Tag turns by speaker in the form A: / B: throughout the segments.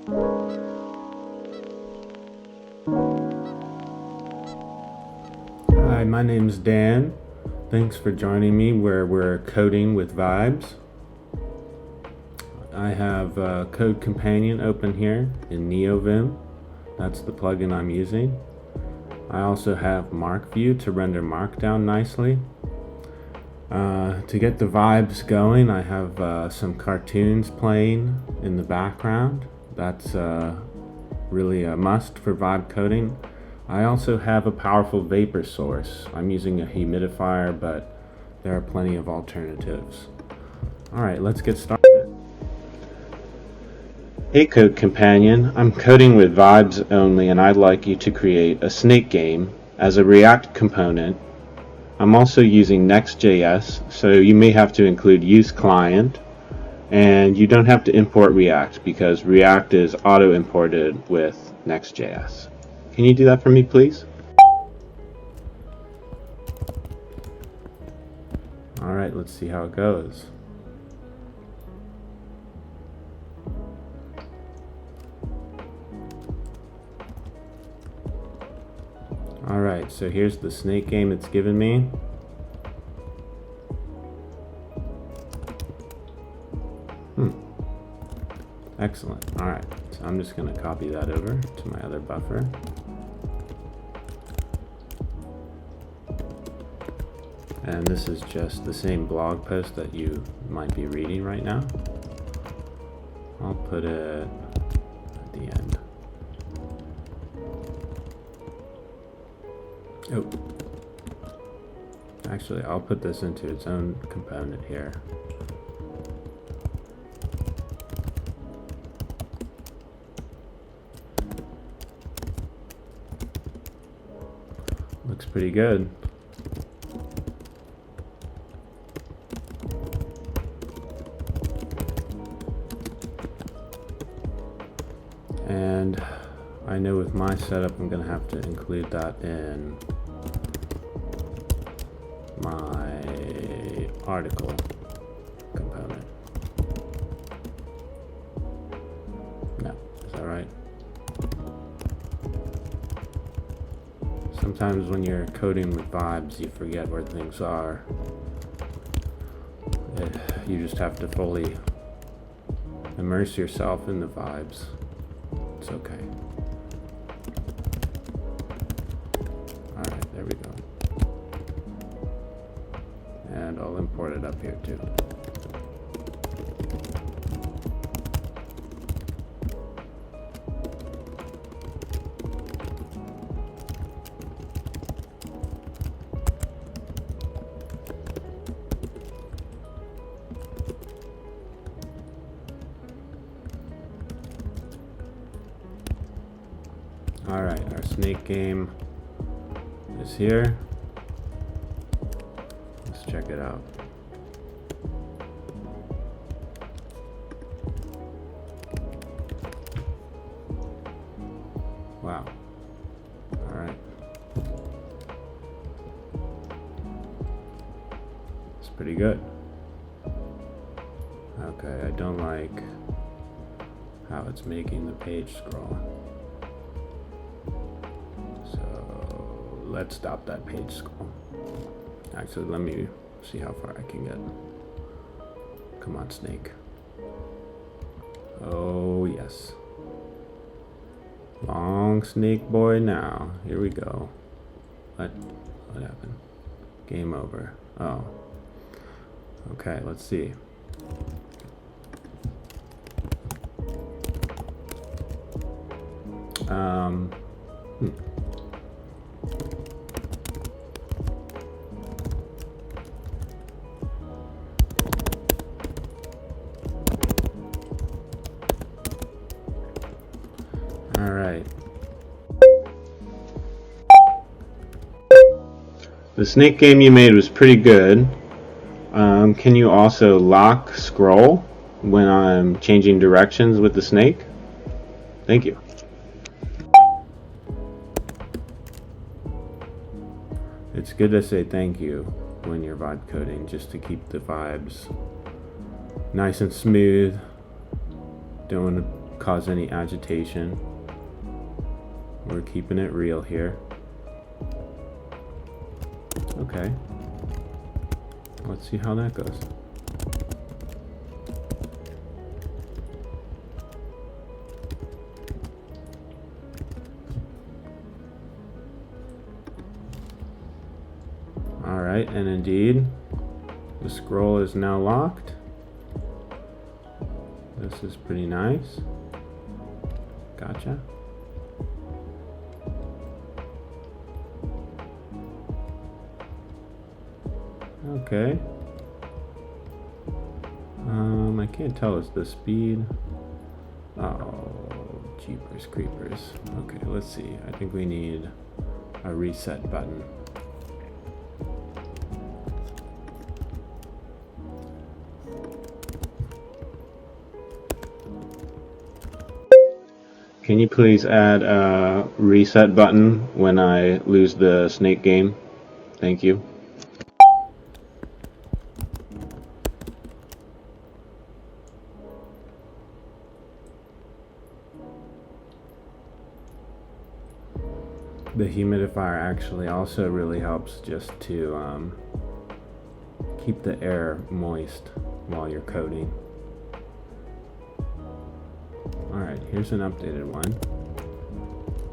A: Hi, my name's Dan. Thanks for joining me where we're coding with vibes. I have CodeCompanion open here in Neovim. That's the plugin I'm using. I also have Markview to render Markdown nicely. To get the vibes going, I have some cartoons playing in the background. That's really a must for vibe coding. I also have a powerful vapor source. I'm using a humidifier, but there are plenty of alternatives. Alright, let's get started. Hey CodeCompanion, I'm coding with vibes only, and I'd like you to create a snake game as a React component. I'm also using Next.js, so you may have to include use client, and you don't have to import React because React is auto-imported with Next.js. Can you do that for me, please? Alright, let's see how it goes. Alright, so here's the snake game it's given me. Excellent. Alright, so I'm just going to copy that over to my other buffer. And this is just the same blog post that you might be reading right now. I'll put it at the end. Oh, actually, I'll put this into its own component here. Looks pretty good. And I know with my setup, I'm going to have to include that in my article component. No, is that right? Sometimes when you're coding with vibes, you forget where things are. You just have to fully immerse yourself in the vibes. It's okay. Alright, there we go. And I'll import it up here too. Alright, our snake game is here. Let's check it out. Wow. Alright. It's pretty good. Okay, I don't like how it's making the page scroll. So let's stop that page scroll. Actually, let me see how far I can get. Come on, snake. Oh, yes. Long snake boy now. Here we go. What happened? Game over. Oh. Okay, let's see. All right. The snake game you made was pretty good. Can you also lock scroll when I'm changing directions with the snake? Thank you. It's good to say thank you when you're vibe coding, just to keep the vibes nice and smooth. Don't want to cause any agitation. We're keeping it real here. Okay. Let's see how that goes. Alright, and indeed, the scroll is now locked. This is pretty nice. Gotcha. Okay. I can't tell, is the speed? Oh, jeepers creepers. Okay, let's see. I think we need a reset button. Can you please add a reset button when I lose the snake game? Thank you. The humidifier actually also really helps just to keep the air moist while you're coding. Alright, here's an updated one.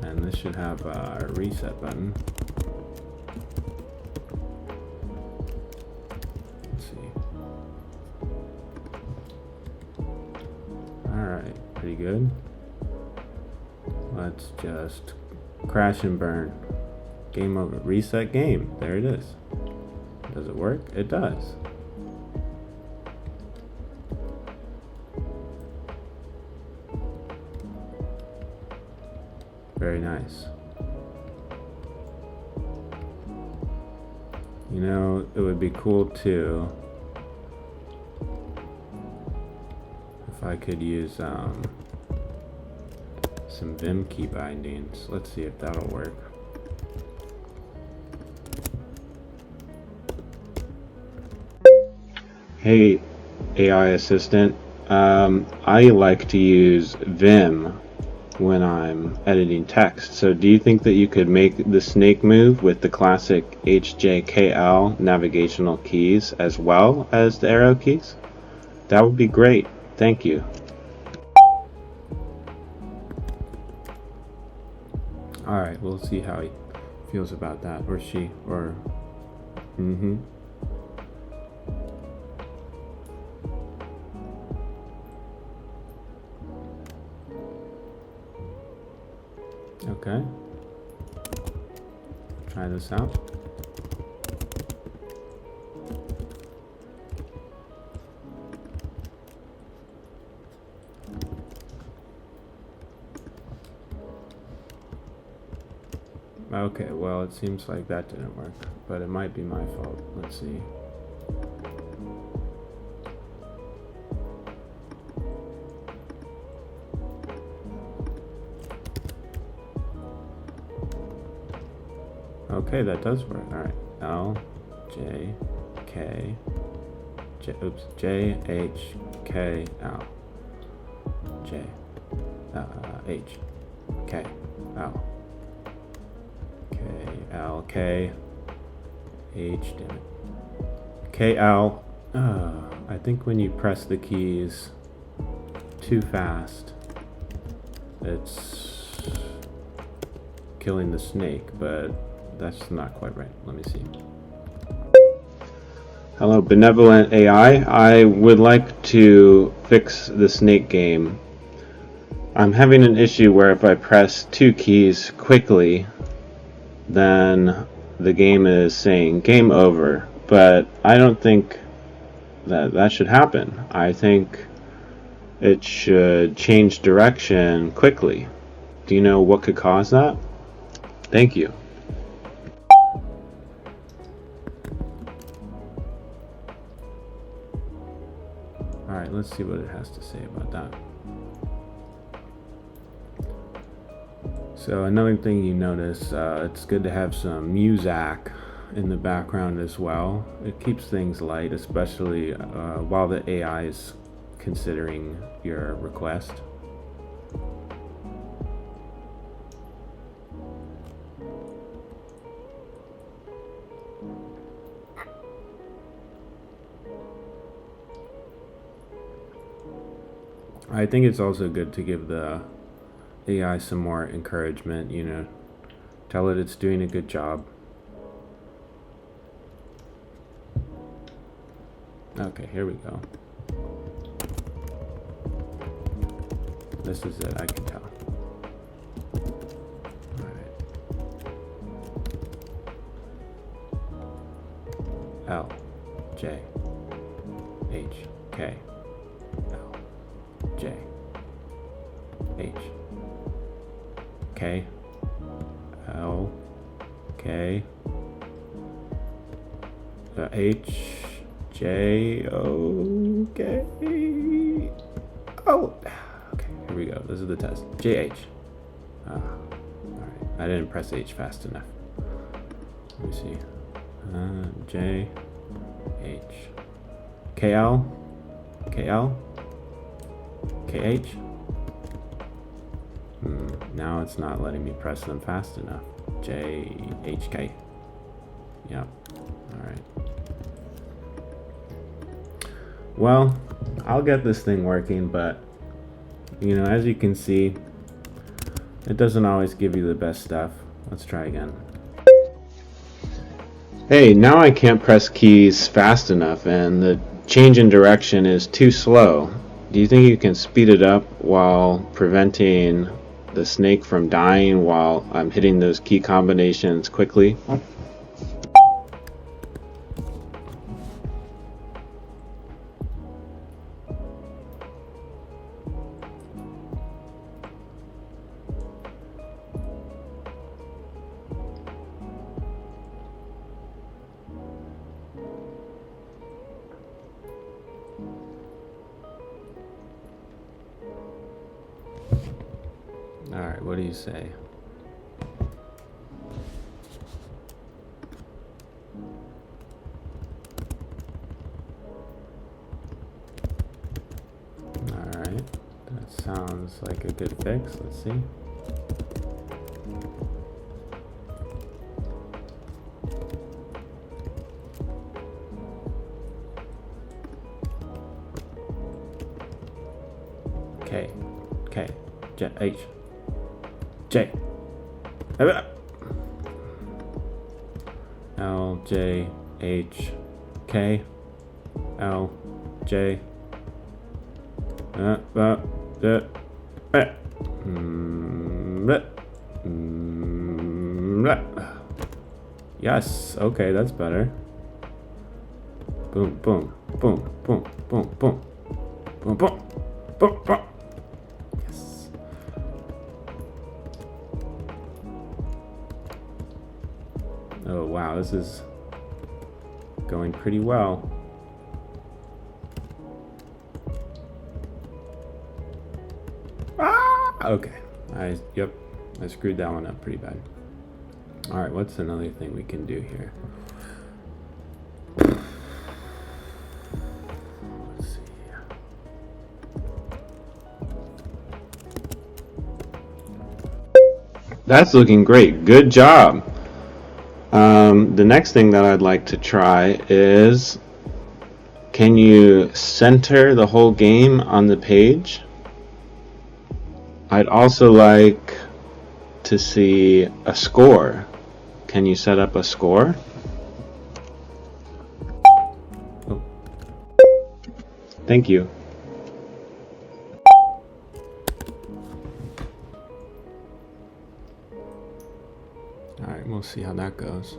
A: And this should have a reset button. Let's see. Alright, pretty good. Let's just crash and burn. Game over. Reset game. There it is. Does it work? It does. Very nice. You know, it would be cool too if I could use some Vim key bindings. Let's see if that'll work. Hey, AI assistant. I like to use Vim when I'm editing text. So do you think that you could make the snake move with the classic HJKL navigational keys as well as the arrow keys? That would be great. Thank you. Alright, we'll see how he feels about that, or she, or Okay. Try this out. Okay, well, it seems like that didn't work, but it might be my fault. Let's see. Okay, that does work. All right. L, J, K, J, H, K, L, J, H, K, L, K, L, K, H, damn it. K, L. I think when you press the keys too fast, it's killing the snake, but that's not quite right. Let me see. Hello, benevolent AI. I would like to fix the snake game. I'm having an issue where if I press two keys quickly, then the game is saying game over. But I don't think that should happen. I think it should change direction quickly. Do you know what could cause that? Thank you. Alright, let's see what it has to say about that. So another thing you notice, it's good to have some music in the background as well. It keeps things light, especially while the AI is considering your request. I think it's also good to give the AI some more encouragement, you know, tell it it's doing a good job. Okay, here we go. This is it, I can tell. L, J, H, K, L, J, H, K, L, K, H, J, O, K, O. Okay, here we go. This is the test. J, H. All right, I didn't press H fast enough. Let me see. J, H, K, L, K, L, K, H. Now it's not letting me press them fast enough. J, H, K. Yep. All right. Well, I'll get this thing working, but you know, as you can see, it doesn't always give you the best stuff. Let's try again. Hey, now I can't press keys fast enough and the change in direction is too slow. Do you think you can speed it up while preventing the snake from dying while I'm hitting those key combinations quickly? Alright, what do you say? Alright, that sounds like a good fix. Let's see. K, K, J, H, J, L, J, H, K, L, J, yes, okay, that's better. Boom, boom, boom, boom, boom, boom, boom, boom, boom, boom. Yes. Oh wow, this is going pretty well. Okay, I screwed that one up pretty bad. All right, what's another thing we can do here? Let's see. That's looking great. Good job. The next thing that I'd like to try is, can you center the whole game on the page? I'd also like to see a score. Can you set up a score? Oh. Thank you. Alright, we'll see how that goes.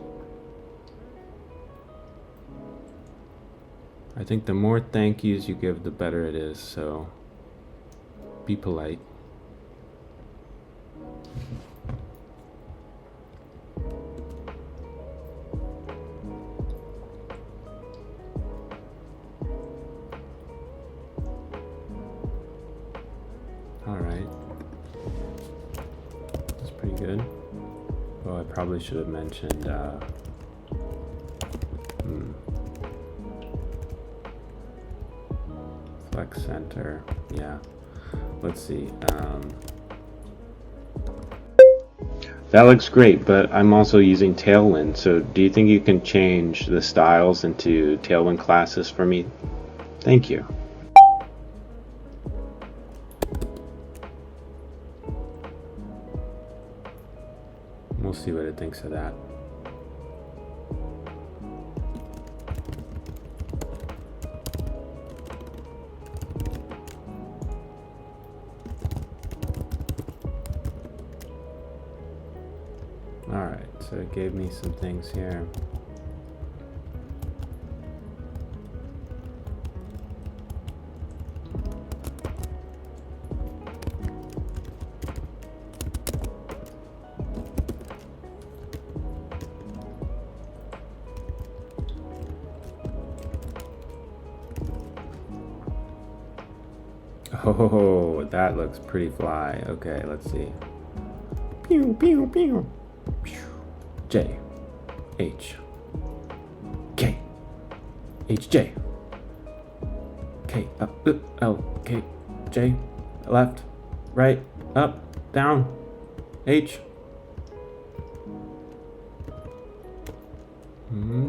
A: I think the more thank yous you give, the better it is, so be polite. Alright. That's pretty good. Oh, I probably should have mentioned flex center. Yeah. Let's see. That looks great, but I'm also using Tailwind, so do you think you can change the styles into Tailwind classes for me? Thank you. We'll see what it thinks of that. Alright, so it gave me some things here. Oh, that looks pretty fly. Okay, let's see. Pew, pew, pew. J, H, K, H, J, K, up, L, K, J, left, right, up, down, H,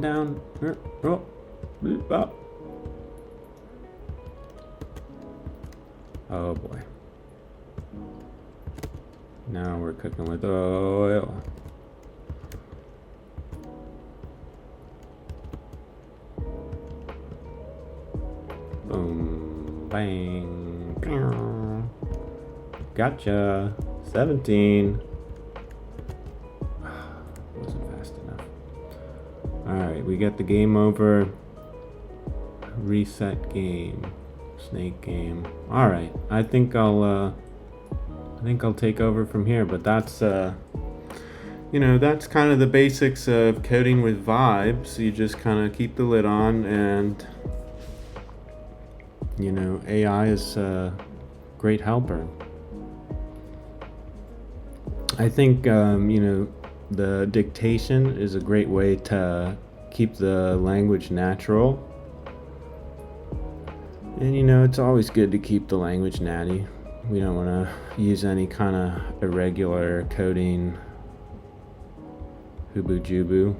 A: down, up. Oh boy. Now we're cooking with oil. Boom, bang. Gotcha. 17. Wasn't fast enough. Alright, we get the game over. Reset game. Snake game. Alright, I think I'll take over from here, but that's that's kind of the basics of coding with vibes. You just kind of keep the lid on, and AI is a great helper. I think the dictation is a great way to keep the language natural. And it's always good to keep the language natty. We don't want to use any kind of irregular coding hoobu-joobu.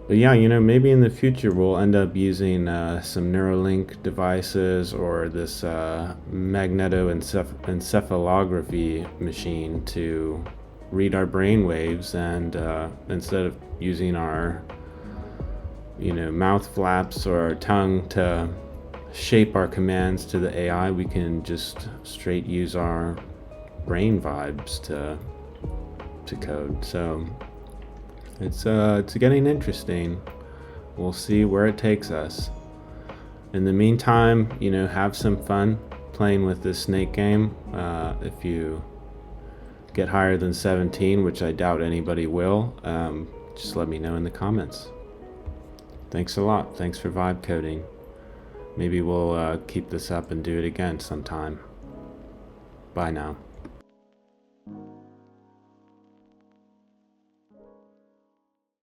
A: But yeah, maybe in the future we'll end up using some Neuralink devices or this magnetoencephalography machine to read our brain waves, and instead of using our mouth flaps or our tongue to shape our commands to the AI, we can just straight use our brain vibes to code. So it's getting interesting. We'll see where it takes us. In the meantime, have some fun playing with this snake game. If you get higher than 17, which I doubt anybody will, just let me know in the comments. Thanks a lot. Thanks for vibe coding. Maybe we'll keep this up and do it again sometime. Bye now.